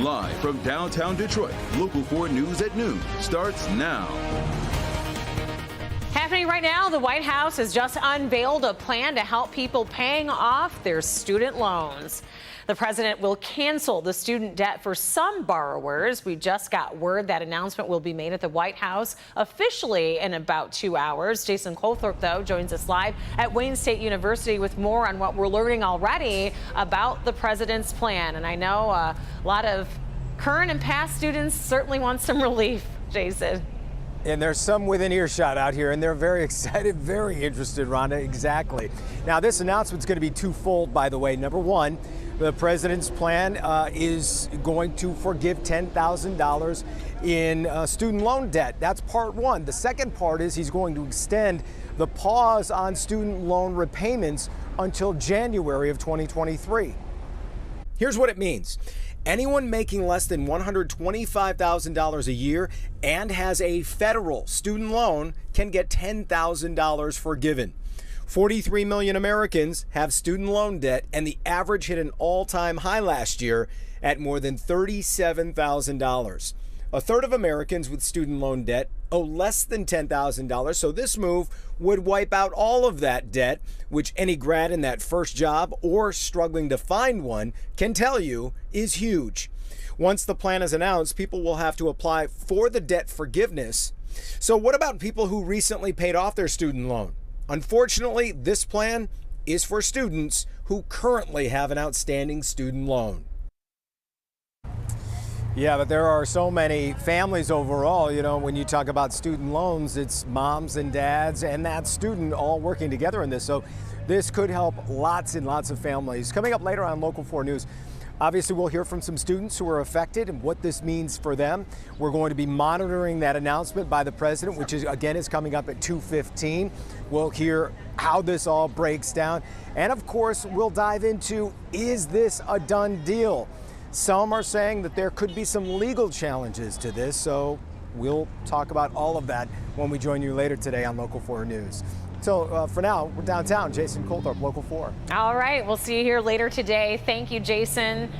Live from downtown Detroit, Local 4 News at noon starts now. Happening right now, the White House has just unveiled a plan to help people paying off their student loans. The president will cancel the student debt for some borrowers. We just got word that announcement will be made at the White House officially in about 2 hours. Jason Colthorpe, though, joins us live at Wayne State University with more on what we're learning already about the president's plan. And I know a lot of current and past students certainly want some relief, Jason. And there's some within earshot out here, and they're very excited, very interested, Rhonda, exactly. Now, this announcement's going to be twofold, by the way. Number one, the president's plan is going to forgive $10,000 in student loan debt. That's part one. The second part is he's going to extend the pause on student loan repayments until January of 2023. Here's what it means. Anyone making less than $125,000 a year and has a federal student loan can get $10,000 forgiven. 43 million Americans have student loan debt, and the average hit an all-time high last year at more than $37,000. A third of Americans with student loan debt owe less than $10,000, so this move would wipe out all of that debt, which any grad in that first job or struggling to find one can tell you is huge. Once the plan is announced, people will have to apply for the debt forgiveness. So what about people who recently paid off their student loan? Unfortunately, this plan is for students who currently have an outstanding student loan. Yeah, but there are so many families overall. You know, when you talk about student loans, it's moms and dads and that student all working together in this. So this could help lots and lots of families. Coming up later on Local 4 News, obviously we'll hear from some students who are affected and what this means for them. We're going to be monitoring that announcement by the president, which is coming up at 2:15. We'll hear how this all breaks down. And of course, we'll dive into, is this a done deal? Some are saying that there could be some legal challenges to this, so we'll talk about all of that when we join you later today on Local 4 News. So for now, we're downtown. Jason Colthorpe, Local 4. All right, we'll see you here later today. Thank you, Jason.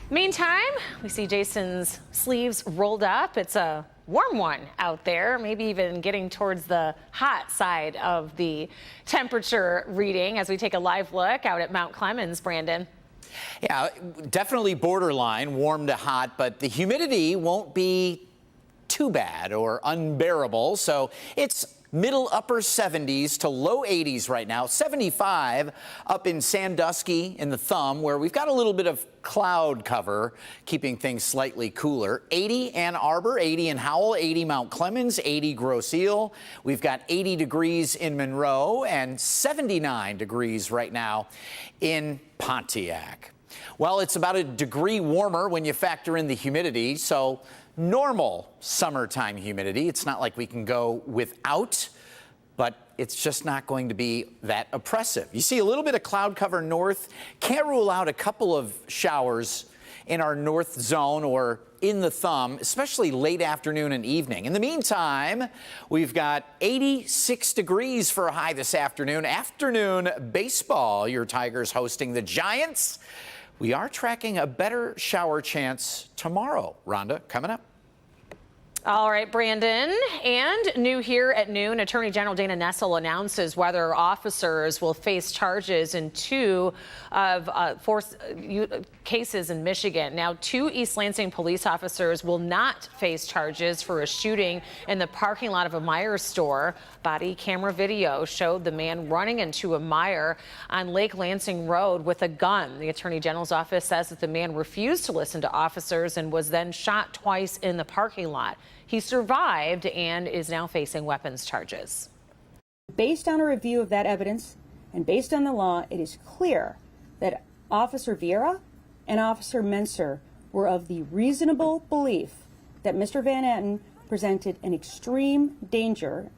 Meantime, we see Jason's sleeves rolled up. It's a warm one out there, maybe even getting towards the hot side of the temperature reading as we take a live look out at Mount Clemens. Brandon. Yeah, definitely borderline, warm to hot, but the humidity won't be too bad or unbearable. So it's middle upper 70s to low 80s right now. 75 up in Sandusky in the Thumb, where we've got a little bit of cloud cover, keeping things slightly cooler. 80 Ann Arbor, 80 in Howell, 80 Mount Clemens, 80 Grosse Ile. We've got 80 degrees in Monroe and 79 degrees right now in Pontiac. Well, it's about a degree warmer when you factor in the humidity, so normal summertime humidity. It's not like we can go without, but it's just not going to be that oppressive. You see a little bit of cloud cover north. Can't rule out a couple of showers in our north zone or in the Thumb, especially late afternoon and evening. In the meantime, we've got 86 degrees for a high this afternoon. Afternoon baseball, your Tigers hosting the Giants. We are tracking a better shower chance tomorrow. Rhonda, coming up. All right, Brandon. And new here at noon, Attorney General Dana Nessel announces whether officers will face charges in two of cases in Michigan. Now, two East Lansing police officers will not face charges for a shooting in the parking lot of a Meyers store. Body camera video showed the man running into a Meijer on Lake Lansing Road with a gun. The Attorney General's office says that the man refused to listen to officers and was then shot twice in the parking lot. He survived and is now facing weapons charges. Based on a review of that evidence and based on the law, it is clear that Officer Vieira and Officer Menser were of the reasonable belief that Mr. Van Atten presented an extreme danger,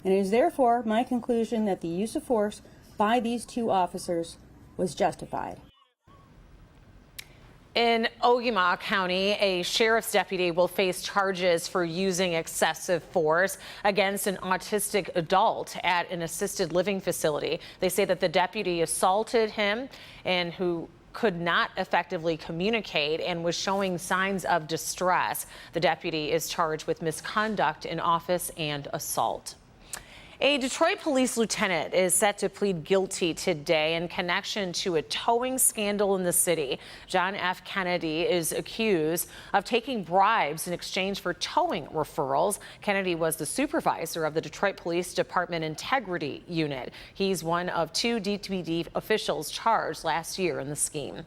and it is therefore my conclusion that the use of force by these two officers was justified. In Ogemaw County, a sheriff's deputy will face charges for using excessive force against an autistic adult at an assisted living facility. They say that the deputy assaulted him and who could not effectively communicate and was showing signs of distress. The deputy is charged with misconduct in office and assault. A Detroit police lieutenant is set to plead guilty today in connection to a towing scandal in the city. John F. Kennedy is accused of taking bribes in exchange for towing referrals. Kennedy was the supervisor of the Detroit Police Department Integrity Unit. He's one of 2 DPD officials charged last year in the scheme.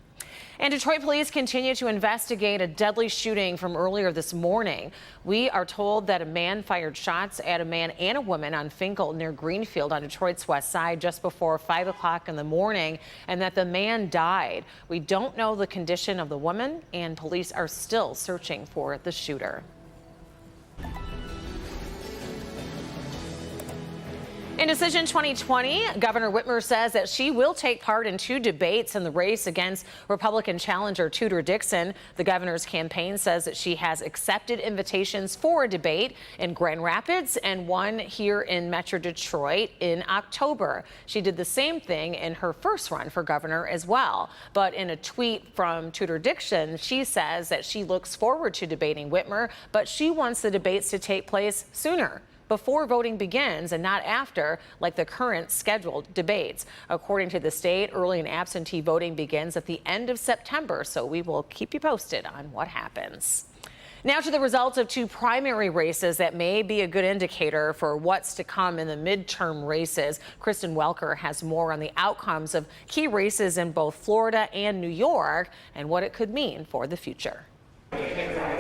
And Detroit police continue to investigate a deadly shooting from earlier this morning. We are told that a man fired shots at a man and a woman on Finkel near Greenfield on Detroit's west side just before 5 o'clock in the morning, and that the man died. We don't know the condition of the woman, and police are still searching for the shooter. In Decision 2020, Governor Whitmer says that she will take part in 2 debates in the race against Republican challenger Tudor Dixon. The governor's campaign says that she has accepted invitations for a debate in Grand Rapids and one here in Metro Detroit in October. She did the same thing in her first run for governor as well. But in a tweet from Tudor Dixon, she says that she looks forward to debating Whitmer, but she wants the debates to take place sooner, before voting begins and not after, like the current scheduled debates. According to the state, early and absentee voting begins at the end of September, so we will keep you posted on what happens. Now to the results of 2 primary races that may be a good indicator for what's to come in the midterm races. Kristen Welker has more on the outcomes of key races in both Florida and New York and what it could mean for the future.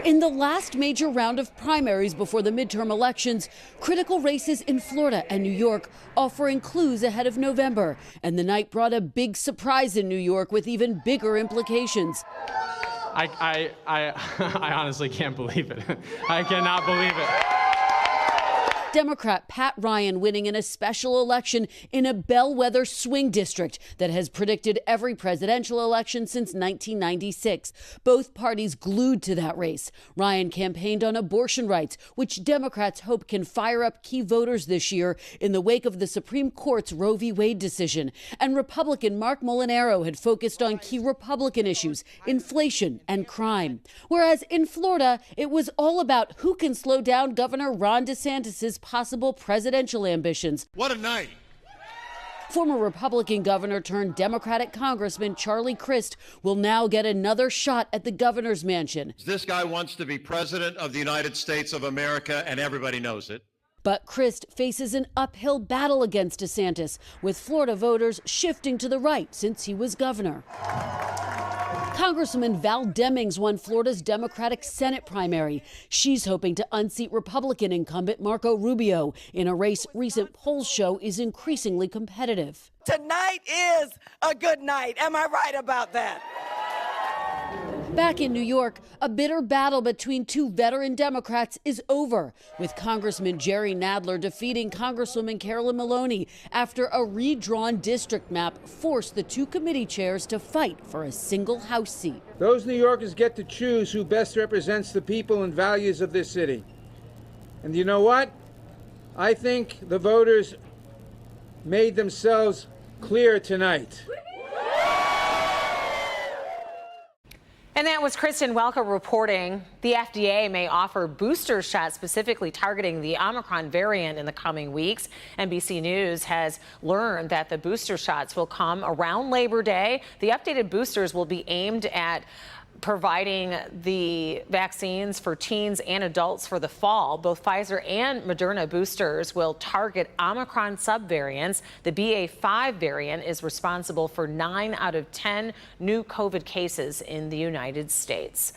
In the last major round of primaries before the midterm elections, critical races in Florida and New York offering clues ahead of November. And the night brought a big surprise in New York with even bigger implications. I honestly can't believe it. I cannot believe it. Democrat Pat Ryan winning in a special election in a bellwether swing district that has predicted every presidential election since 1996. Both parties glued to that race. Ryan campaigned on abortion rights, which Democrats hope can fire up key voters this year in the wake of the Supreme Court's Roe v. Wade decision. And Republican Mark Molinaro had focused on key Republican issues, inflation and crime. Whereas in Florida, it was all about who can slow down Governor Ron DeSantis's possible presidential ambitions. What a night. Former Republican governor turned Democratic Congressman Charlie Crist will now get another shot at the governor's mansion. This guy wants to be president of the United States of America, and everybody knows it. But Crist faces an uphill battle against DeSantis, with Florida voters shifting to the right since he was governor. Congresswoman Val Demings won Florida's Democratic Senate primary. She's hoping to unseat Republican incumbent Marco Rubio in a race recent polls show is increasingly competitive. Tonight is a good night. Am I right about that? Back in New York, a bitter battle between 2 veteran Democrats is over, with Congressman Jerry Nadler defeating Congresswoman Carolyn Maloney after a redrawn district map forced the 2 committee chairs to fight for a single House seat. Those New Yorkers get to choose who best represents the people and values of this city. And you know what? I think the voters made themselves clear tonight. And that was Kristen Welker reporting. The FDA may offer booster shots specifically targeting the Omicron variant in the coming weeks. NBC News has learned that the booster shots will come around Labor Day. The updated boosters will be aimed at providing the vaccines for teens and adults for the fall. Both Pfizer and Moderna boosters will target Omicron subvariants. The BA.5 variant is responsible for 9 out of 10 new COVID cases in the United States.